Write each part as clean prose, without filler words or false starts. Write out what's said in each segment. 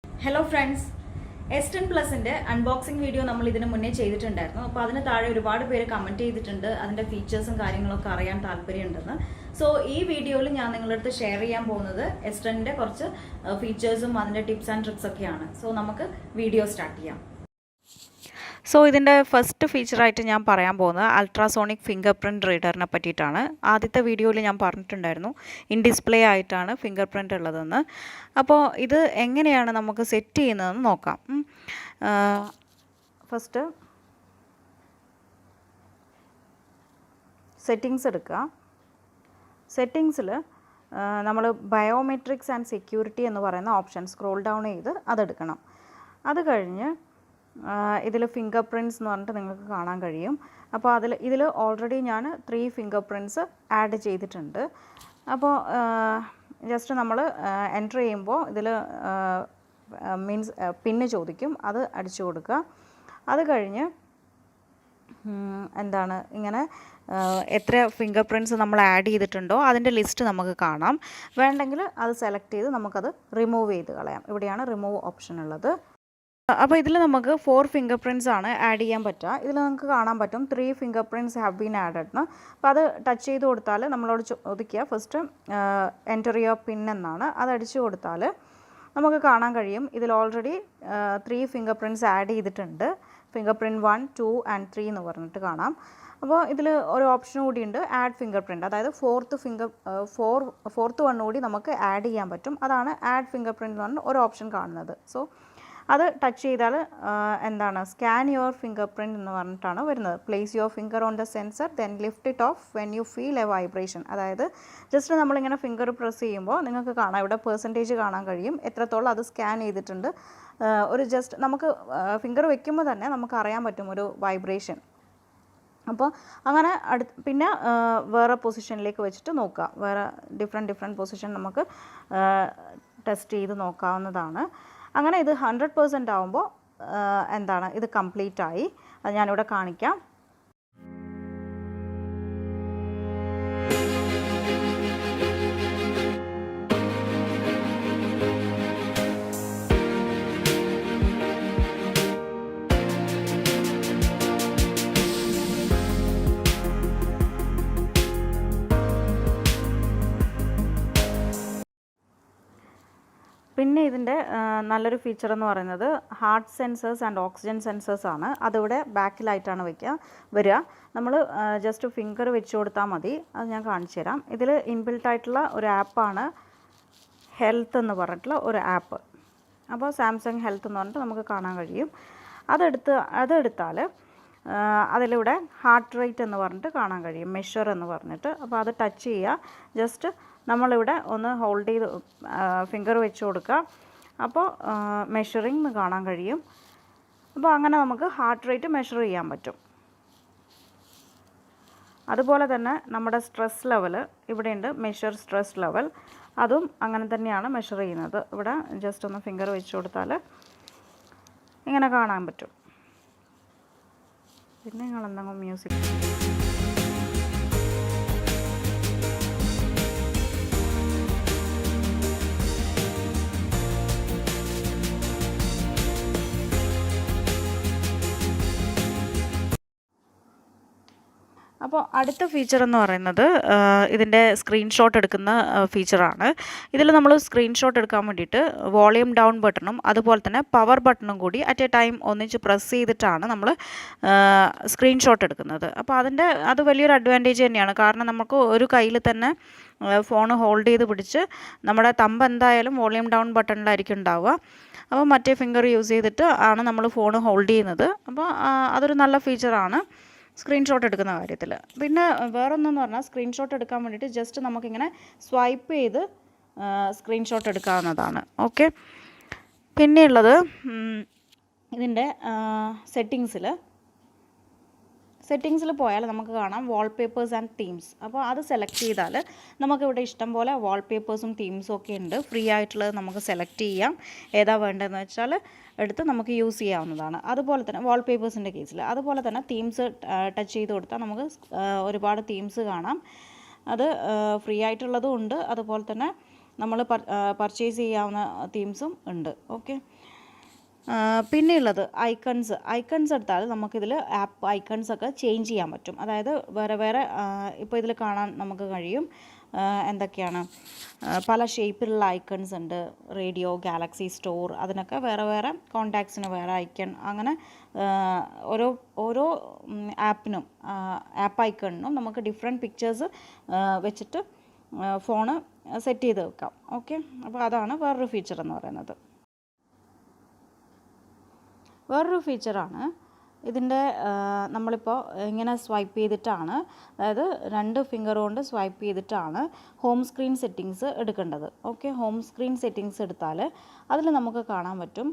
Hello friends, S10 Plusന്റെ unboxing video നമ്മൾ ഇതിനു മുന്നേ ചെയ്തിട്ടുണ്ടായിരുന്നു. അപ്പോൾ അതിന് താഴെ ഒരുപാട് പേര് കമന്റ് ചെയ്തിട്ടുണ്ട് അതിന്റെ ഫീച്ചേഴ്സും കാര്യങ്ങളൊക്കെ അറിയാൻ താല്പര്യമുണ്ടെന്ന്. സോ ഈ വീഡിയോയിൽ ഞാൻ നിങ്ങളുടെ അടുത്ത് ഷെയർ ചെയ്യാൻ പോകുന്നത് S10ന്റെ കുറച്ച് ഫീച്ചേഴ്സും അതിന്റെ ടിപ്സ് ആൻഡ് ട്രിക്സ് ഒക്കെയാണ്. സോ നമുക്ക് വീഡിയോ സ്റ്റാർട്ട് ചെയ്യാം. സോ ഇതിൻ്റെ ഫസ്റ്റ് ഫീച്ചറായിട്ട് ഞാൻ പറയാൻ പോകുന്നത് അൾട്രാസോണിക് ഫിംഗർ പ്രിൻറ്റ് റീഡറിനെ പറ്റിയിട്ടാണ്. ആദ്യത്തെ വീഡിയോയിൽ ഞാൻ പറഞ്ഞിട്ടുണ്ടായിരുന്നു ഇൻ ഡിസ്പ്ലേ ആയിട്ടാണ് ഫിംഗർ പ്രിൻ്റ് ഉള്ളതെന്ന്. അപ്പോൾ ഇത് എങ്ങനെയാണ് നമുക്ക് സെറ്റ് ചെയ്യുന്നതെന്ന് നോക്കാം. ഫസ്റ്റ് സെറ്റിങ്സ് എടുക്കുക. സെറ്റിങ്സിൽ നമ്മൾ ബയോമെട്രിക്സ് ആൻഡ് സെക്യൂരിറ്റി എന്ന് പറയുന്ന ഓപ്ഷൻ സ്ക്രോൾ ഡൗൺ ചെയ്ത് അതെടുക്കണം. അത് കഴിഞ്ഞ് ഇതിൽ ഫിംഗർ പ്രിൻറ്റ്സ് എന്ന് പറഞ്ഞിട്ട് നിങ്ങൾക്ക് കാണാൻ കഴിയും. അപ്പോൾ ഇതിൽ ഓൾറെഡി ഞാൻ 3 ഫിംഗർ പ്രിൻറ്റ്സ് ആഡ് ചെയ്തിട്ടുണ്ട്. അപ്പോൾ ജസ്റ്റ് നമ്മൾ എൻ്റർ ചെയ്യുമ്പോൾ ഇതിൽ മീൻസ് പിന്ന് ചോദിക്കും, അത് അടിച്ചു കൊടുക്കുക. അത് കഴിഞ്ഞ് ഇങ്ങനെ എത്ര ഫിംഗർ പ്രിൻറ്റ്സ് നമ്മൾ ആഡ് ചെയ്തിട്ടുണ്ടോ അതിൻ്റെ ലിസ്റ്റ് നമുക്ക് കാണാം. വേണ്ടെങ്കിൽ അത് സെലക്ട് ചെയ്ത് നമുക്കത് റിമൂവ് ചെയ്ത് കളയാം. ഇവിടെയാണ് റിമൂവ് ഓപ്ഷൻ ഉള്ളത്. അപ്പോൾ ഇതിൽ നമുക്ക് 4 ഫിംഗർ പ്രിൻറ്റ്സ് ആണ് ആഡ് ചെയ്യാൻ പറ്റുക. ഇതിൽ നമുക്ക് കാണാൻ പറ്റും 3 finger prints have been added എന്ന്. അപ്പോൾ അത് ടച്ച് ചെയ്ത് കൊടുത്താൽ നമ്മളോട് ചോദിക്കുക ഫസ്റ്റ് എൻ്റർ യുവർ പിൻ എന്നാണ്. അത് അടിച്ചു കൊടുത്താൽ നമുക്ക് കാണാൻ കഴിയും ഇതിൽ ഓൾറെഡി 3 ഫിംഗർ പ്രിൻറ്റ്സ് ആഡ് ചെയ്തിട്ടുണ്ട്. ഫിംഗർ പ്രിൻറ്റ് 1, 2 and 3 എന്ന് പറഞ്ഞിട്ട് കാണാം. അപ്പോൾ ഇതിൽ ഒരു ഓപ്ഷൻ കൂടിയുണ്ട് ആഡ് ഫിംഗർ പ്രിൻറ്റ്, അതായത് ഫോർത്ത് വൺ കൂടി നമുക്ക് ആഡ് ചെയ്യാൻ പറ്റും. അതാണ് ആഡ് ഫിംഗർ പ്രിൻറ്റ് എന്ന് പറഞ്ഞ ഒരു ഓപ്ഷൻ കാണുന്നത്. സോ അത് ടച്ച് ചെയ്താൽ സ്കാൻ യുവർ ഫിംഗർ പ്രിൻറ്റ് എന്ന് പറഞ്ഞിട്ടാണ് വരുന്നത്. Place your finger on the sensor then lift it off when you feel A vibration. അതായത് ജസ്റ്റ് നമ്മളിങ്ങനെ ഫിംഗർ പ്രസ് ചെയ്യുമ്പോൾ നിങ്ങൾക്ക് കാണാം ഇവിടെ പെർസെൻറ്റേജ് കാണാൻ കഴിയും എത്രത്തോളം അത് സ്കാൻ ചെയ്തിട്ടുണ്ട്. ഒരു ജസ്റ്റ് നമുക്ക് ഫിംഗർ വെക്കുമ്പോൾ തന്നെ നമുക്ക് അറിയാൻ പറ്റും ഒരു വൈബ്രേഷൻ. അപ്പോൾ അങ്ങനെ പിന്നെ വേറെ പൊസിഷനിലേക്ക് വെച്ചിട്ട് നോക്കുക. വേറെ ഡിഫറെൻറ്റ് പൊസിഷൻ നമുക്ക് ടെസ്റ്റ് ചെയ്ത് നോക്കാവുന്നതാണ്. അങ്ങനെ ഇത് 100% ആകുമ്പോൾ ഇത് കംപ്ലീറ്റ് ആയി. അത് ഞാനിവിടെ കാണിക്കാം. പിന്നെ ഇതിൻ്റെ നല്ലൊരു ഫീച്ചർ എന്ന് പറയുന്നത് heart sensors and oxygen sensors ആണ്. അതിവിടെ ബാക്കിലായിട്ടാണ് വരിക. നമ്മൾ ജസ്റ്റ് ഫിംഗർ വെച്ച് കൊടുത്താൽ മതി. അത് ഞാൻ കാണിച്ചു തരാം. ഇതിൽ ഇൻബിൽട്ട് ആയിട്ടുള്ള ഒരു ആപ്പാണ് ഹെൽത്ത് എന്ന് പറഞ്ഞിട്ടുള്ള ഒരു ആപ്പ്. അപ്പോൾ സാംസങ് ഹെൽത്ത് എന്ന് പറഞ്ഞിട്ട് നമുക്ക് കാണാൻ കഴിയും. അതെടുത്താൽ അതിലൂടെ ഹാർട്ട് റേറ്റ് എന്ന് പറഞ്ഞിട്ട് കാണാൻ കഴിയും, മെഷർ എന്ന് പറഞ്ഞിട്ട്. അപ്പോൾ അത് ടച്ച് ചെയ്യുക. ജസ്റ്റ് നമ്മളിവിടെ ഒന്ന് ഹോൾഡ് ചെയ്ത് ഫിംഗർ വെച്ച് കൊടുക്കുക. അപ്പോൾ മെഷറിംഗ് എന്ന് കാണാൻ കഴിയും. അപ്പോൾ അങ്ങനെ നമുക്ക് ഹാർട്ട് റേറ്റ് മെഷർ ചെയ്യാൻ പറ്റും. അതുപോലെ തന്നെ നമ്മുടെ സ്ട്രെസ് ലെവൽ ഇവിടെയുണ്ട്, മെഷർ സ്ട്രെസ് ലെവൽ. അതും അങ്ങനെ തന്നെയാണ് മെഷർ ചെയ്യുന്നത്. ഇവിടെ ജസ്റ്റ് ഒന്ന് ഫിംഗർ വെച്ച് കൊടുത്താൽ ഇങ്ങനെ കാണാൻ പറ്റും. പിന്നെ നിങ്ങളെന്തെങ്കിലും മ്യൂസിക് അപ്പോൾ അടുത്ത ഫീച്ചർ എന്ന് പറയുന്നത് ഇതിൻ്റെ സ്ക്രീൻഷോട്ട് എടുക്കുന്ന ഫീച്ചറാണ്. ഇതിൽ നമ്മൾ സ്ക്രീൻഷോട്ട് എടുക്കാൻ വേണ്ടിയിട്ട് വോളിയം ഡൗൺ ബട്ടണും അതുപോലെ തന്നെ പവർ ബട്ടണും കൂടി അറ്റ് എ ടൈം ഒന്നിച്ച് പ്രസ് ചെയ്തിട്ടാണ് നമ്മൾ സ്ക്രീൻഷോട്ട് എടുക്കുന്നത്. അപ്പോൾ അത് വലിയൊരു അഡ്വാൻറ്റേജ് തന്നെയാണ്. കാരണം നമുക്ക് ഒരു കയ്യിൽ തന്നെ ഫോൺ ഹോൾഡ് ചെയ്ത് പിടിച്ച് നമ്മുടെ തമ്പ് എന്തായാലും വോളിയം ഡൗൺ ബട്ടണിലായിരിക്കും ഉണ്ടാവുക. അപ്പോൾ മറ്റേ ഫിംഗർ യൂസ് ചെയ്തിട്ട് ആണ് നമ്മൾ ഫോൺ ഹോൾഡ് ചെയ്യുന്നത്. അപ്പോൾ അതൊരു നല്ല ഫീച്ചറാണ് സ്ക്രീൻഷോട്ട് എടുക്കുന്ന കാര്യത്തിൽ. പിന്നെ വേറൊന്നെന്ന് പറഞ്ഞാൽ സ്ക്രീൻഷോട്ട് എടുക്കാൻ വേണ്ടിയിട്ട് ജസ്റ്റ് നമുക്കിങ്ങനെ സ്വൈപ്പ് ചെയ്ത് സ്ക്രീൻഷോട്ട് എടുക്കാവുന്നതാണ്. ഓക്കെ. പിന്നെയുള്ളത് ഇതിൻ്റെ സെറ്റിങ്സിൽ പോയാൽ നമുക്ക് കാണാം വാൾപേപ്പേഴ്സ് ആൻഡ് തീംസ്. അപ്പോൾ അത് സെലക്ട് ചെയ്താൽ നമുക്കിവിടെ ഇഷ്ടം പോലെ വാൾപേപ്പേഴ്സും തീംസും ഒക്കെ ഉണ്ട്. ഫ്രീ ആയിട്ടുള്ളത് നമുക്ക് സെലക്ട് ചെയ്യാം. ഏതാ വേണ്ടതെന്ന് വെച്ചാൽ എടുത്ത് നമുക്ക് യൂസ് ചെയ്യാവുന്നതാണ്. അതുപോലെ തന്നെ വാൾപേപ്പേഴ്സിൻ്റെ കേസിൽ അതുപോലെ തന്നെ തീംസ് ടച്ച് ചെയ്ത് കൊടുത്താൽ നമുക്ക് ഒരുപാട് തീംസ് കാണാം. അത് ഫ്രീ ആയിട്ടുള്ളതും ഉണ്ട്, അതുപോലെ തന്നെ നമ്മൾ പർച്ചേസ് ചെയ്യാവുന്ന തീംസും ഉണ്ട്. ഓക്കെ, പിന്നെയുള്ളത് ഐക്കൺസ് എടുത്താൽ നമുക്കിതിൽ ആപ്പ് ഐക്കൺസൊക്കെ ചേഞ്ച് ചെയ്യാൻ പറ്റും. അതായത് വേറെ ഇപ്പോൾ ഇതിൽ കാണാൻ നമുക്ക് കഴിയും എന്തൊക്കെയാണ്, പല ഷേപ്പിലുള്ള ഐക്കൺസ് ഉണ്ട്. റേഡിയോ, ഗാലക്സി സ്റ്റോർ, അതിനൊക്കെ വേറെ കോണ്ടാക്ട്സിന് വേറെ ഐക്കൺ, അങ്ങനെ ഓരോ ആപ്പിനും ആപ്പ് ഐക്കണിനും നമുക്ക് ഡിഫറെൻറ്റ് പിക്ചേഴ്സ് വെച്ചിട്ട് ഫോണ് സെറ്റ് ചെയ്ത് വെക്കാം. ഓക്കെ, അപ്പോൾ അതാണ് വേറൊരു ഫീച്ചർ എന്ന് പറയുന്നത്. വേറൊരു ഫീച്ചറാണ് ഇതിൻ്റെ, നമ്മളിപ്പോൾ ഇങ്ങനെ സ്വൈപ്പ് ചെയ്തിട്ടാണ്, അതായത് 2 ഫിംഗർ കൊണ്ട് സ്വൈപ്പ് ചെയ്തിട്ടാണ് ഹോം സ്ക്രീൻ സെറ്റിങ്സ് എടുക്കേണ്ടത്. ഓക്കെ, ഹോം സ്ക്രീൻ സെറ്റിങ്സ് എടുത്താൽ അതിൽ നമുക്ക് കാണാൻ പറ്റും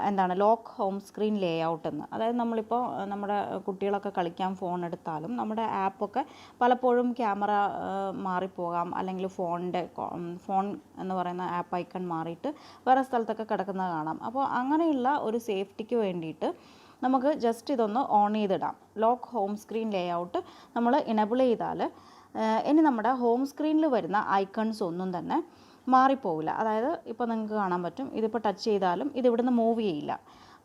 എന്താണ് ലോക്ക് ഹോം സ്ക്രീൻ ലേ ഔട്ട് എന്ന്. അതായത് നമ്മളിപ്പോൾ നമ്മുടെ കുട്ടികളൊക്കെ കളിക്കാൻ ഫോൺ എടുത്താലും നമ്മുടെ ആപ്പൊക്കെ പലപ്പോഴും ക്യാമറ മാറിപ്പോകാം, അല്ലെങ്കിൽ ഫോൺ എന്ന് പറയുന്ന ആപ്പ് ഐക്കൺ മാറിയിട്ട് വേറെ സ്ഥലത്തൊക്കെ കിടക്കുന്നത് കാണാം. അപ്പോൾ അങ്ങനെയുള്ള ഒരു സേഫ്റ്റിക്ക് വേണ്ടിയിട്ട് നമുക്ക് ജസ്റ്റ് ഇതൊന്ന് ഓൺ ചെയ്തിടാം. Lock home screen layout നമ്മൾ ഇനബിൾ ചെയ്താൽ ഇനി നമ്മുടെ ഹോം സ്ക്രീനിൽ വരുന്ന ഐക്കൺസ് ഒന്നും തന്നെ മാറിപ്പോവില്ല. അതായത് ഇപ്പോൾ നിങ്ങൾക്ക് കാണാൻ പറ്റും, ഇതിപ്പോൾ ടച്ച് ചെയ്താലും ഇത് ഇവിടുന്ന് മൂവ് ചെയ്യില്ല.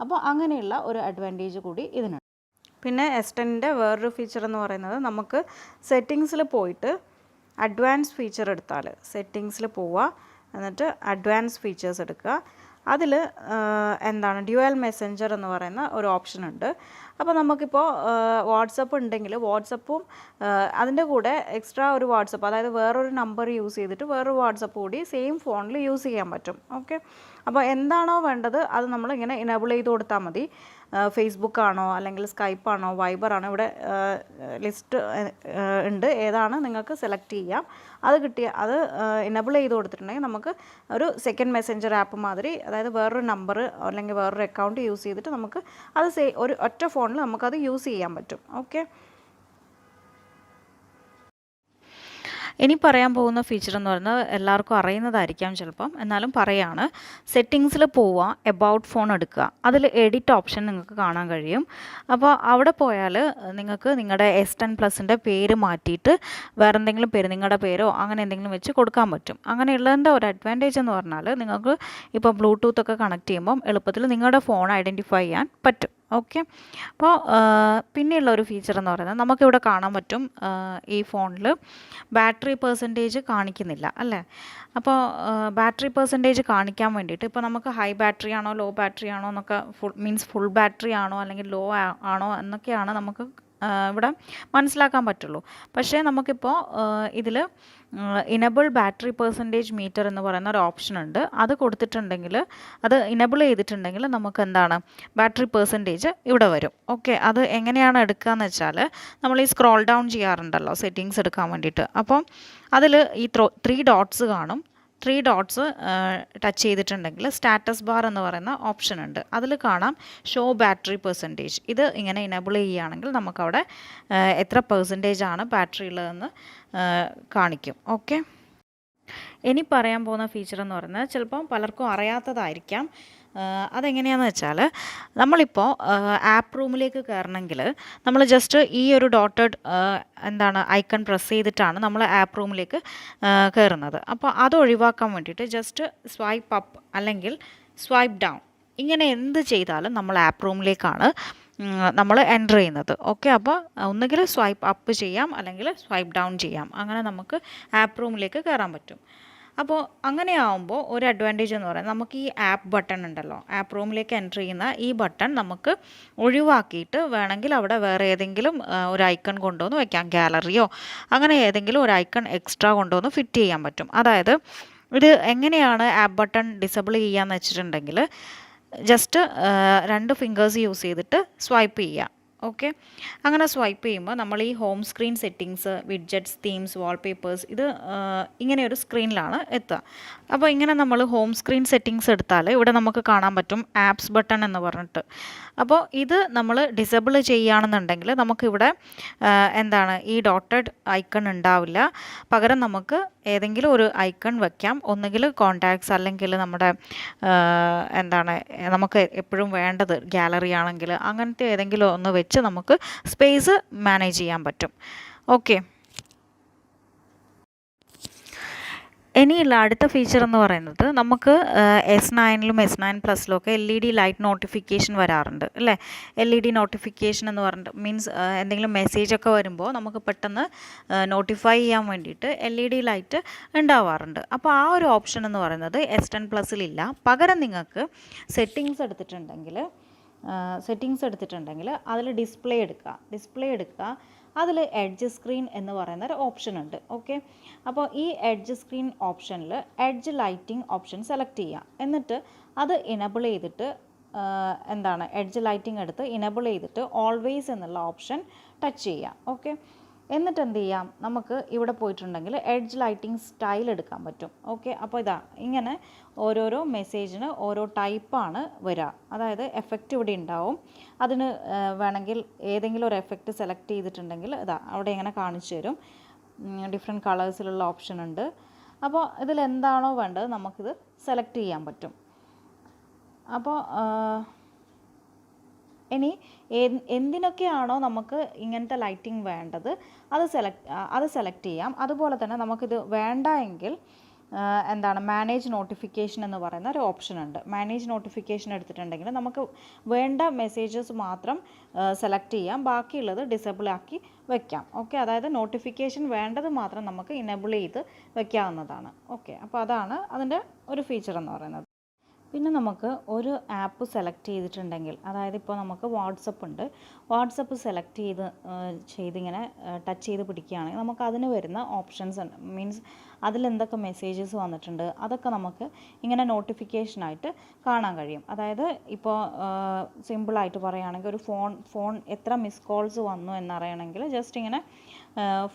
അപ്പോൾ അങ്ങനെയുള്ള ഒരു അഡ്വാൻറ്റേജ് കൂടി ഇതിനുണ്ട്. പിന്നെ S10ൻ്റെ വേറൊരു ഫീച്ചർ എന്ന് പറയുന്നത്, നമുക്ക് സെറ്റിങ്സിൽ പോയിട്ട് അഡ്വാൻസ് ഫീച്ചർ എടുത്താൽ, സെറ്റിങ്സിൽ പോവുക, എന്നിട്ട് അഡ്വാൻസ് ഫീച്ചേഴ്സ് എടുക്കുക. അതിൽ എന്താണ് ഡ്യുവൽ മെസ്സഞ്ചർ എന്ന് പറയുന്ന ഒരു ഓപ്ഷൻ ഉണ്ട്. അപ്പോൾ നമുക്കിപ്പോൾ വാട്സപ്പ് ഉണ്ടെങ്കിൽ വാട്സപ്പും അതിൻ്റെ കൂടെ എക്സ്ട്രാ ഒരു വാട്സപ്പ്, അതായത് വേറൊരു നമ്പർ യൂസ് ചെയ്തിട്ട് വേറൊരു വാട്സപ്പ് കൂടി സെയിം ഫോണിൽ യൂസ് ചെയ്യാൻ പറ്റും. ഓക്കെ, അപ്പോൾ എന്താണോ വേണ്ടത് അത് നമ്മളിങ്ങനെ ഇനേബിൾ ചെയ്ത് കൊടുത്താൽ മതി. ഫേസ്ബുക്കാണോ അല്ലെങ്കിൽ സ്കൈപ്പാണോ വൈബറാണോ, ഇവിടെ ലിസ്റ്റ് ഉണ്ട്, ഏതാണ് നിങ്ങൾക്ക് സെലക്ട് ചെയ്യാം. അത് ഇനേബിൾ ചെയ്ത് കൊടുത്തിട്ടുണ്ടെങ്കിൽ നമുക്ക് ഒരു സെക്കൻഡ് മെസ്സഞ്ചർ ആപ്പ് മാതിരി, അതായത് വേറൊരു നമ്പർ അല്ലെങ്കിൽ വേറൊരു അക്കൗണ്ട് യൂസ് ചെയ്തിട്ട് നമുക്ക് അത് ഒരു ഒറ്റ ഫോണിൽ നമുക്കത് യൂസ് ചെയ്യാൻ പറ്റും. ഓക്കെ, ഇനി പറയാൻ പോകുന്ന ഫീച്ചർ എന്ന് പറയുന്നത് എല്ലാവർക്കും അറിയുന്നതായിരിക്കാം ചിലപ്പം, എന്നാലും പറയാണ്. സെറ്റിങ്സിൽ പോവുക, എബൌട്ട് ഫോൺ എടുക്കുക, അതിൽ എഡിറ്റ് ഓപ്ഷൻ നിങ്ങൾക്ക് കാണാൻ കഴിയും. അപ്പോൾ അവിടെ പോയാൽ നിങ്ങൾക്ക് നിങ്ങളുടെ S10 പ്ലസിൻ്റെ പേര് മാറ്റിയിട്ട് വേറെ എന്തെങ്കിലും പേര്, നിങ്ങളുടെ പേരോ അങ്ങനെ എന്തെങ്കിലും വെച്ച് കൊടുക്കാൻ പറ്റും. അങ്ങനെയുള്ളതിൻ്റെ ഒരു അഡ്വാൻറ്റേജ് എന്ന് പറഞ്ഞാൽ നിങ്ങൾക്ക് ഇപ്പോൾ ബ്ലൂടൂത്തൊക്കെ കണക്ട് ചെയ്യുമ്പം എളുപ്പത്തിൽ നിങ്ങളുടെ ഫോൺ ഐഡൻറ്റിഫൈ ചെയ്യാൻ പറ്റും. ഓക്കെ, അപ്പോൾ പിന്നെയുള്ള ഒരു ഫീച്ചർ എന്ന് പറയുന്നത്, നമുക്കിവിടെ കാണാൻ പറ്റും ഈ ഫോണിൽ ബാറ്ററി പെർസെൻറ്റേജ് കാണിക്കുന്നില്ല അല്ലേ. അപ്പോൾ ബാറ്ററി പെർസെൻറ്റേജ് കാണിക്കാൻ വേണ്ടിയിട്ട് ഇപ്പോൾ നമുക്ക് ഹൈ ബാറ്ററി ആണോ ലോ ബാറ്ററി ആണോ എന്നൊക്കെ, ഫുൾ ബാറ്ററി ആണോ അല്ലെങ്കിൽ ലോ ആണോ എന്നൊക്കെയാണ് നമുക്ക് ഇവിടെ മനസ്സിലാക്കാൻ പറ്റുള്ളൂ. പക്ഷേ നമുക്കിപ്പോൾ ഇതിൽ ഇനബിൾ ബാറ്ററി പെർസെൻറ്റേജ് മീറ്റർ എന്ന് പറയുന്ന ഒരു ഓപ്ഷൻ ഉണ്ട്. അത് കൊടുത്തിട്ടുണ്ടെങ്കിൽ, അത് ഇനബിൾ ചെയ്തിട്ടുണ്ടെങ്കിൽ നമുക്ക് എന്താണ് ബാറ്ററി പെർസെൻറ്റേജ് ഇവിടെ വരും. ഓക്കെ, അത് എങ്ങനെയാണ് എടുക്കുക എന്ന് വെച്ചാൽ, നമ്മൾ ഈ സ്ക്രോൾ ഡൗൺ ചെയ്യാറുണ്ടല്ലോ സെറ്റിങ്സ് എടുക്കാൻ വേണ്ടിയിട്ട്. അപ്പം അതിൽ ഈ 3 ഡോട്ട്സ് കാണും. 3 ഡോട്ട്സ് ടച്ച് ചെയ്തിട്ടുണ്ടെങ്കിൽ സ്റ്റാറ്റസ് ബാർ എന്ന് പറയുന്ന ഓപ്ഷൻ ഉണ്ട്. അതിൽ കാണാം ഷോ ബാറ്ററി പെർസെൻറ്റേജ്. ഇത് ഇങ്ങനെ ഇനേബിൾ ചെയ്യുകയാണെങ്കിൽ നമുക്കവിടെ എത്ര പെർസെൻറ്റേജ് ആണ് ബാറ്ററി ഉള്ളതെന്ന് കാണിക്കും. ഓക്കെ, ഇനി പറയാൻ പോകുന്ന ഫീച്ചർ എന്ന് പറയുന്നത് ചിലപ്പം പലർക്കും അറിയാത്തതായിരിക്കാം. അതെങ്ങനെയാണെന്ന് വെച്ചാൽ, നമ്മളിപ്പോൾ ആപ്പ് റൂമിലേക്ക് കയറണമെങ്കിൽ നമ്മൾ ജസ്റ്റ് ഈ ഒരു ഡോട്ടഡ് ഐക്കൺ പ്രസ് ചെയ്തിട്ടാണ് നമ്മൾ ആപ്പ് റൂമിലേക്ക് കയറുന്നത്. അപ്പോൾ അത് ഒഴിവാക്കാൻ വേണ്ടിയിട്ട് ജസ്റ്റ് സ്വൈപ്പ് അപ്പ് അല്ലെങ്കിൽ സ്വൈപ്പ് ഡൗൺ, ഇങ്ങനെ എന്ത് ചെയ്താലും നമ്മൾ ആപ്പ് റൂമിലേക്കാണ് നമ്മൾ എൻ്റർ ചെയ്യുന്നത്. ഓക്കെ, അപ്പോൾ ഒന്നുകിൽ സ്വൈപ്പ് അപ്പ് ചെയ്യാം അല്ലെങ്കിൽ സ്വൈപ്പ് ഡൗൺ ചെയ്യാം. അങ്ങനെ നമുക്ക് ആപ്പ് റൂമിലേക്ക് കയറാൻ പറ്റും. അപ്പോൾ അങ്ങനെയാവുമ്പോൾ ഒരു അഡ്വാൻറ്റേജ് എന്ന് പറയുന്നത്, നമുക്ക് ഈ ആപ്പ് ബട്ടൺ ഉണ്ടല്ലോ, ആപ്പ് റൂമിലേക്ക് എൻ്റർ ചെയ്യുന്ന ഈ ബട്ടൺ നമുക്ക് ഒഴിവാക്കിയിട്ട് വേണമെങ്കിൽ അവിടെ വേറെ ഏതെങ്കിലും ഒരു ഐക്കൺ കൊണ്ടുവന്ന് വയ്ക്കാം. ഗാലറിയോ അങ്ങനെ ഏതെങ്കിലും ഒരു ഐക്കൺ എക്സ്ട്രാ കൊണ്ടുവന്ന് ഫിറ്റ് ചെയ്യാൻ പറ്റും. അതായത് ഇത് എങ്ങനെയാണ് ആപ്പ് ബട്ടൺ ഡിസേബിൾ ചെയ്യാന്ന് വെച്ചിട്ടുണ്ടെങ്കിൽ, ജസ്റ്റ് 2 ഫിംഗേഴ്സ് യൂസ് ചെയ്തിട്ട് സ്വൈപ്പ് ചെയ്യുക. ഓക്കെ, അങ്ങനെ സ്വൈപ്പ് ചെയ്യുമ്പോൾ നമ്മൾ ഈ home screen settings, widgets, themes, wallpapers, ഇത് ഇങ്ങനെ ഒരു സ്ക്രീനിലാണ് എത്തുക. അപ്പോൾ ഇങ്ങനെ നമ്മൾ ഹോം സ്ക്രീൻ സെറ്റിങ്സ് എടുത്താൽ ഇവിടെ നമുക്ക് കാണാൻ പറ്റും ആപ്സ് ബട്ടൺ എന്ന് പറഞ്ഞിട്ട്. അപ്പോൾ ഇത് നമ്മൾ ഡിസേബിൾ ചെയ്യുകയാണെന്നുണ്ടെങ്കിൽ നമുക്കിവിടെ ഈ ഡോട്ടഡ് ഐക്കൺ ഉണ്ടാവില്ല. പകരം നമുക്ക് ഏതെങ്കിലും ഒരു ഐക്കൺ വയ്ക്കാം. ഒന്നുകിൽ കോണ്ടാക്ട്സ്, അല്ലെങ്കിൽ നമ്മുടെ നമുക്ക് എപ്പോഴും വേണ്ടത് ഗാലറി ആണെങ്കിൽ അങ്ങനത്തെ ഏതെങ്കിലും ഒന്ന് വെച്ച് നമുക്ക് സ്പേസ് മാനേജ് ചെയ്യാൻ പറ്റും. ഓക്കെ, ഇനിയുള്ള അടുത്ത ഫീച്ചർ എന്ന് പറയുന്നത് നമുക്ക് S9ലും S9 Plusലും ഒക്കെ LED ലൈറ്റ് നോട്ടിഫിക്കേഷൻ വരാറുണ്ട് അല്ലേ. LED നോട്ടിഫിക്കേഷൻ എന്ന് പറഞ്ഞിട്ട് മീൻസ് എന്തെങ്കിലും മെസ്സേജൊക്കെ വരുമ്പോൾ നമുക്ക് പെട്ടെന്ന് നോട്ടിഫൈ ചെയ്യാൻ വേണ്ടിയിട്ട് LED ലൈറ്റ് ഉണ്ടാവാറുണ്ട്. അപ്പോൾ ആ ഒരു ഓപ്ഷൻ എന്ന് പറയുന്നത് S10 Plusലില്ല. പകരം നിങ്ങൾക്ക് സെറ്റിങ്സ് എടുത്തിട്ടുണ്ടെങ്കിൽ അതിൽ ഡിസ്പ്ലേ എടുക്കുക. അതിൽ എഡ്ജ് സ്ക്രീൻ എന്ന് പറയുന്ന ഒരു ഓപ്ഷൻ ഉണ്ട്. ഓക്കെ, അപ്പോൾ ഈ എഡ്ജ് സ്ക്രീൻ ഓപ്ഷനിൽ എഡ്ജ് ലൈറ്റിംഗ് ഓപ്ഷൻ സെലക്ട് ചെയ്യുക. എന്നിട്ട് അത് ഇനബിൾ ചെയ്തിട്ട് എഡ്ജ് ലൈറ്റിംഗ് എടുത്ത് ഇനബിൾ ചെയ്തിട്ട് ഓൾവേസ് എന്നുള്ള ഓപ്ഷൻ ടച്ച് ചെയ്യുക. ഓക്കെ, എന്നിട്ട് എന്ത് ചെയ്യാം, നമുക്ക് ഇവിടെ പോയിട്ടുണ്ടെങ്കിൽ എഡ്ജ് ലൈറ്റിംഗ് സ്റ്റൈൽ എടുക്കാൻ പറ്റും. ഓക്കെ, അപ്പോൾ ഇതാ ഇങ്ങനെ ഓരോരോ മെസ്സേജിന് ഓരോ ടൈപ്പാണ് വരിക. അതായത് എഫക്റ്റ് ഇവിടെ ഉണ്ടാവും. അതിന് വേണമെങ്കിൽ ഏതെങ്കിലും ഒരു എഫക്റ്റ് സെലക്ട് ചെയ്തിട്ടുണ്ടെങ്കിൽ ഇതാ അവിടെ ഇങ്ങനെ കാണിച്ചു തരും. ഡിഫറെൻറ്റ് കളേഴ്സിലുള്ള ഓപ്ഷൻ ഉണ്ട്. അപ്പോൾ ഇതിലെന്താണോ വേണ്ടത് നമുക്കിത് സെലക്ട് ചെയ്യാൻ പറ്റും. അപ്പോൾ ഇനി എന്തിനൊക്കെയാണോ നമുക്ക് ഇങ്ങനത്തെ ലൈറ്റിംഗ് വേണ്ടത് അത് സെലക്ട് ചെയ്യാം. അതുപോലെ തന്നെ നമുക്കിത് വേണ്ട എങ്കിൽ മാനേജ് നോട്ടിഫിക്കേഷൻ എന്ന് പറയുന്ന ഒരു ഓപ്ഷൻ ഉണ്ട്. മാനേജ് നോട്ടിഫിക്കേഷൻ എടുത്തിട്ടുണ്ടെങ്കിൽ നമുക്ക് വേണ്ട മെസ്സേജസ് മാത്രം സെലക്ട് ചെയ്യാം, ബാക്കിയുള്ളത് ഡിസേബിൾ ആക്കി വെക്കാം. ഓക്കെ, അതായത് നോട്ടിഫിക്കേഷൻ വേണ്ടത് മാത്രം നമുക്ക് ഇനേബിൾ ചെയ്ത് വെക്കാവുന്നതാണ്. ഓക്കെ, അപ്പോൾ അതാണ് അതിൻ്റെ ഒരു ഫീച്ചർ എന്ന് പറയുന്നത്. പിന്നെ നമുക്ക് ഒരു ആപ്പ് സെലക്ട് ചെയ്തിട്ടുണ്ടെങ്കിൽ, അതായത് ഇപ്പോൾ നമുക്ക് വാട്സപ്പ് സെലക്ട് ചെയ്തിങ്ങനെ ടച്ച് ചെയ്ത് പിടിക്കുകയാണെങ്കിൽ നമുക്ക് അതിന് വരുന്ന ഓപ്ഷൻസ് ഉണ്ട്. മീൻസ് അതിലെന്തൊക്കെ മെസ്സേജസ് വന്നിട്ടുണ്ട് അതൊക്കെ നമുക്ക് ഇങ്ങനെ നോട്ടിഫിക്കേഷനായിട്ട് കാണാൻ കഴിയും. അതായത് ഇപ്പോൾ സിമ്പിളായിട്ട് പറയുകയാണെങ്കിൽ ഒരു ഫോൺ എത്ര മിസ് കോൾസ് വന്നു എന്നറിയണമെങ്കിൽ ജസ്റ്റ് ഇങ്ങനെ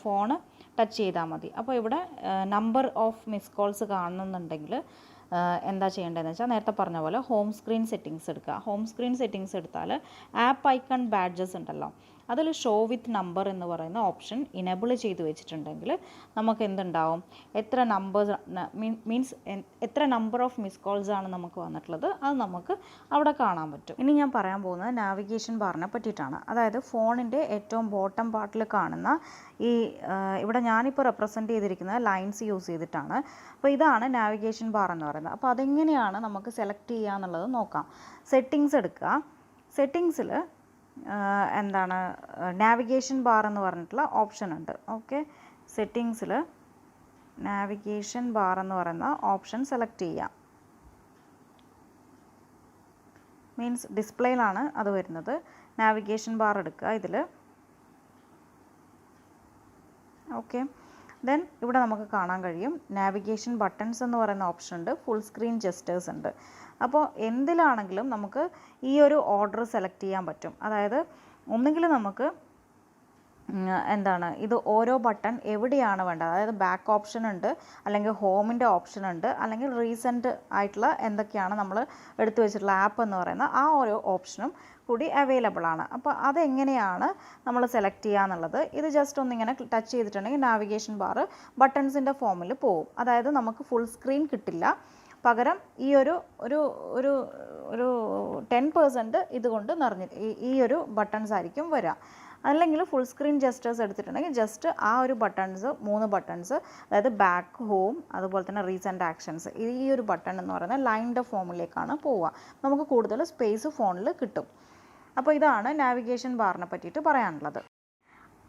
ഫോൺ ടച്ച് ചെയ്താൽ മതി. അപ്പോൾ ഇവിടെ നമ്പർ ഓഫ് മിസ് കോൾസ് കാണുന്നുണ്ടെങ്കിൽ എന്താ ചെയ്യേണ്ടതെന്ന് വെച്ചാൽ നേരത്തെ പറഞ്ഞ പോലെ ഹോം സ്ക്രീൻ സെറ്റിങ്സ് എടുക്കുക. ഹോം സ്ക്രീൻ സെറ്റിങ്സ് എടുത്താൽ ആപ്പ് ഐക്കൺ ബാഡ്ജസ് ഉണ്ടല്ലോ, അതിൽ ഷോ വിത്ത് നമ്പർ എന്ന് പറയുന്ന ഓപ്ഷൻ ഇനേബിൾ ചെയ്ത് വെച്ചിട്ടുണ്ടെങ്കിൽ നമുക്ക് എന്തുണ്ടാവും, എത്ര നമ്പർ ഓഫ് മിസ് കോൾസ് ആണ് നമുക്ക് വന്നിട്ടുള്ളത് അത് നമുക്ക് അവിടെ കാണാൻ പറ്റും. ഇനി ഞാൻ പറയാൻ പോകുന്നത് നാവിഗേഷൻ ബാറിനെ പറ്റിയിട്ടാണ്. അതായത് ഫോണിൻ്റെ ഏറ്റവും ബോട്ടം പാർട്ടിൽ കാണുന്ന ഈ ഇവിടെ ഞാനിപ്പോൾ റെപ്രസെൻറ്റ് ചെയ്തിരിക്കുന്നത് ലൈൻസ് യൂസ് ചെയ്തിട്ടാണ്. അപ്പോൾ ഇതാണ് നാവിഗേഷൻ ബാർ എന്ന് പറയുന്നത്. അപ്പോൾ അതെങ്ങനെയാണ് നമുക്ക് സെലക്ട് ചെയ്യുക എന്നുള്ളത് നോക്കാം. സെറ്റിങ്സ് എടുക്കുക. സെറ്റിങ്സിൽ നാവിഗേഷൻ ബാർ എന്ന് പറഞ്ഞിട്ടുള്ള ഓപ്ഷൻ ഉണ്ട്. ഓക്കെ, സെറ്റിങ്സിൽ നാവിഗേഷൻ ബാർ എന്ന് പറയുന്ന ഓപ്ഷൻ സെലക്ട് ചെയ്യാം. മീൻസ് ഡിസ്പ്ലേയിലാണ് അത് വരുന്നത്. നാവിഗേഷൻ ബാർ എടുക്കുക ഇതിൽ. ഓക്കെ, ദെൻ ഇവിടെ നമുക്ക് കാണാൻ കഴിയും നാവിഗേഷൻ ബട്ടൺസ് എന്ന് പറയുന്ന ഓപ്ഷൻ ഉണ്ട്, ഫുൾ സ്ക്രീൻ ജെസ്റ്റേഴ്സ് ഉണ്ട്. അപ്പോൾ എന്തിലാണെങ്കിലും നമുക്ക് ഈ ഒരു ഓർഡർ സെലക്ട് ചെയ്യാൻ പറ്റും. അതായത് ഒന്നുകിൽ നമുക്ക് ഇത് ഓരോ ബട്ടൺ എവിടെയാണ് വേണ്ടത്, അതായത് ബാക്ക് ഓപ്ഷൻ ഉണ്ട്, അല്ലെങ്കിൽ ഹോമിൻ്റെ ഓപ്ഷൻ ഉണ്ട്, അല്ലെങ്കിൽ റീസെൻറ്റ് ആയിട്ടുള്ള എന്തൊക്കെയാണ് നമ്മൾ എടുത്തു വെച്ചിട്ടുള്ള ആപ്പ് എന്ന് പറയുന്ന ആ ഓരോ ഓപ്ഷനും കൂടി അവൈലബിൾ ആണ്. അപ്പോൾ അതെങ്ങനെയാണ് നമ്മൾ സെലക്ട് ചെയ്യുക എന്നുള്ളത്, ഇത് ജസ്റ്റ് ഒന്നിങ്ങനെ ടച്ച് ചെയ്തിട്ടുണ്ടെങ്കിൽ നാവിഗേഷൻ ബാർ ബട്ടൺസിൻ്റെ ഫോമിൽ പോകും. അതായത് നമുക്ക് ഫുൾ സ്ക്രീൻ കിട്ടില്ല, പകരം ഈ ഒരു 10% ഇതുകൊണ്ട് ഈ ഒരു ബട്ടൺസ് ആയിരിക്കും വരിക. അല്ലെങ്കിൽ ഫുൾ സ്ക്രീൻ ജെസ്റ്റേഴ്സ് എടുത്തിട്ടുണ്ടെങ്കിൽ ജസ്റ്റ് ആ ഒരു ബട്ടൺസ് 3 ബട്ടൺസ്, അതായത് ബാക്ക്, ഹോം, അതുപോലെ തന്നെ റീസെൻറ്റ് ആക്ഷൻസ്, ഈ ഒരു ബട്ടൺ എന്ന് പറയുന്നത് ലൈനിൻ്റെ ഫോമിലേക്കാണ് പോവുക. നമുക്ക് കൂടുതൽ സ്പേസ് ഫോണിൽ കിട്ടും. അപ്പോൾ ഇതാണ് നാവിഗേഷൻ ബാറിനെ പറ്റിയിട്ട് പറയാനുള്ളത്.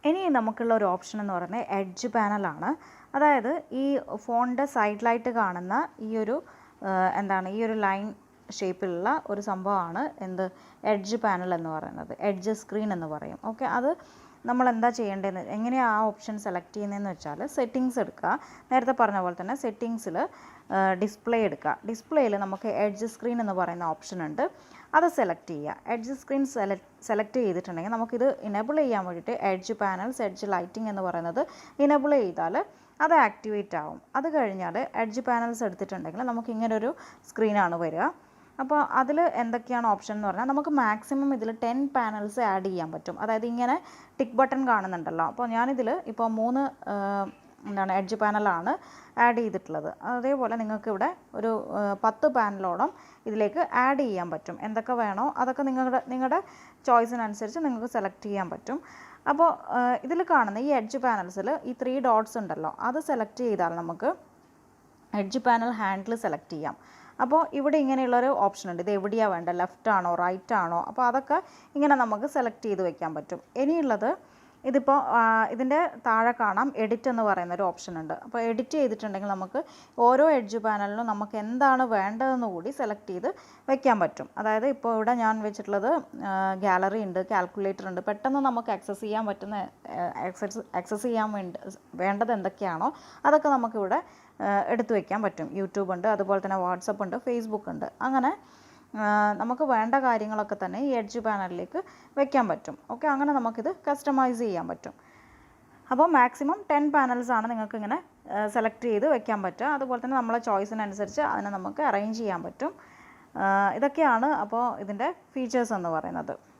ഇനി നമുക്കുള്ള ഒരു ഓപ്ഷൻ എന്ന് പറയുന്നത് എഡ്ജ് പാനലാണ്. അതായത് ഈ ഫോണിൻ്റെ സൈഡിലായിട്ട് കാണുന്ന ഈ ഒരു ലൈൻ ഷേപ്പിലുള്ള ഒരു സംഭവമാണ് എഡ്ജ് പാനൽ എന്ന് പറയുന്നത്, എഡ്ജ് സ്ക്രീൻ എന്ന് പറയും. ഓക്കെ, അത് നമ്മൾ എന്താ ചെയ്യേണ്ടതെന്ന്, എങ്ങനെയാണ് ആ ഓപ്ഷൻ സെലക്ട് ചെയ്യുന്നതെന്ന് വെച്ചാൽ സെറ്റിങ്സ് എടുക്കുക. നേരത്തെ പറഞ്ഞ പോലെ തന്നെ സെറ്റിങ്സിൽ ഡിസ്പ്ലേ എടുക്കുക. ഡിസ്പ്ലേയിൽ നമുക്ക് എഡ്ജ് സ്ക്രീൻ എന്ന് പറയുന്ന ഓപ്ഷൻ ഉണ്ട്, അത് സെലക്ട് ചെയ്യുക. എഡ്ജ് സ്ക്രീൻ സെലക്ട് ചെയ്തിട്ടുണ്ടെങ്കിൽ നമുക്കിത് ഇനേബിൾ ചെയ്യാൻ വേണ്ടിയിട്ട് എഡ്ജ് പാനൽസ്, എഡ്ജ് ലൈറ്റിംഗ് എന്ന് പറയുന്നത് ഇനേബിൾ ചെയ്താൽ അത് ആക്ടിവേറ്റ് ആവും. അത് കഴിഞ്ഞാൽ എഡ്ജ് പാനൽസ് എടുത്തിട്ടുണ്ടെങ്കിൽ നമുക്ക് ഇങ്ങനൊരു സ്ക്രീനാണ് വരിക. അപ്പോൾ അതിൽ എന്തൊക്കെയാണ് ഓപ്ഷൻ എന്ന് പറഞ്ഞാൽ നമുക്ക് മാക്സിമം ഇതിൽ 10 പാനൽസ് ആഡ് ചെയ്യാൻ പറ്റും. അതായത് ഇങ്ങനെ ടിക്ക് ബട്ടൺ കാണുന്നുണ്ടല്ലോ, അപ്പോൾ ഞാനിതിൽ ഇപ്പോൾ 3 എഡ്ജ് പാനലാണ് ആഡ് ചെയ്തിട്ടുള്ളത്. അതേപോലെ നിങ്ങൾക്ക് ഇവിടെ ഒരു 10 പാനലോളം ഇതിലേക്ക് ആഡ് ചെയ്യാൻ പറ്റും. എന്തൊക്കെ വേണോ അതൊക്കെ നിങ്ങളുടെ ചോയ്സിനനുസരിച്ച് നിങ്ങൾക്ക് സെലക്ട് ചെയ്യാൻ പറ്റും. അപ്പോൾ ഇതിൽ കാണുന്ന ഈ എഡ്ജ് പാനൽസിൽ ഈ 3 ഡോട്ട്സ് ഉണ്ടല്ലോ, അത് സെലക്ട് ചെയ്താൽ നമുക്ക് എഡ്ജ് പാനൽ ഹാൻഡിൽ സെലക്ട് ചെയ്യാം. അപ്പോൾ ഇവിടെ ഇങ്ങനെയുള്ളൊരു ഓപ്ഷൻ ഉണ്ട്. ഇത് എവിടെയാണ് വേണ്ടത്, ലെഫ്റ്റ് ആണോ റൈറ്റ് ആണോ, അപ്പോൾ അതൊക്കെ ഇങ്ങനെ നമുക്ക് സെലക്ട് ചെയ്ത് വെക്കാൻ പറ്റും. ഇനിയുള്ളത് ഇതിപ്പോൾ ഇതിൻ്റെ താഴെ കാണാം എഡിറ്റ് എന്ന് പറയുന്നൊരു ഓപ്ഷൻ ഉണ്ട്. അപ്പോൾ എഡിറ്റ് ചെയ്തിട്ടുണ്ടെങ്കിൽ നമുക്ക് ഓരോ എഡ്ജ് പാനലിനും നമുക്ക് എന്താണ് വേണ്ടതെന്ന് കൂടി സെലക്ട് ചെയ്ത് വെക്കാൻ പറ്റും. അതായത് ഇപ്പോൾ ഇവിടെ ഞാൻ വെച്ചിട്ടുള്ളത് ഗാലറി ഉണ്ട്, കാൽക്കുലേറ്റർ ഉണ്ട്. പെട്ടെന്ന് നമുക്ക് ആക്സസ് ചെയ്യാൻ പറ്റുന്ന ആക്സസ് ചെയ്യാൻ വേണ്ടത് എന്തൊക്കെയാണോ അതൊക്കെ നമുക്കിവിടെ എടുത്തു വയ്ക്കാൻ പറ്റും. യൂട്യൂബ് ഉണ്ട്, അതുപോലെ തന്നെ വാട്സപ്പ് ഉണ്ട്, ഫേസ്ബുക്ക് ഉണ്ട്. അങ്ങനെ നമുക്ക് വേണ്ട കാര്യങ്ങളൊക്കെ തന്നെ ഈ എഡ്ജ് പാനലിലേക്ക് വെക്കാൻ പറ്റും. ഓക്കെ, അങ്ങനെ നമുക്കിത് കസ്റ്റമൈസ് ചെയ്യാൻ പറ്റും. അപ്പോൾ മാക്സിമം 10 പാനൽസ് ആണ് നിങ്ങൾക്ക് ഇങ്ങനെ സെലക്ട് ചെയ്ത് വെക്കാൻ പറ്റുക. അതുപോലെ തന്നെ നമ്മളെ ചോയ്സിനനുസരിച്ച് അതിനെ നമുക്ക് അറേഞ്ച് ചെയ്യാൻ പറ്റും. ഇതൊക്കെയാണ് അപ്പോൾ ഇതിൻ്റെ ഫീച്ചേഴ്സ് എന്ന് പറയുന്നത്.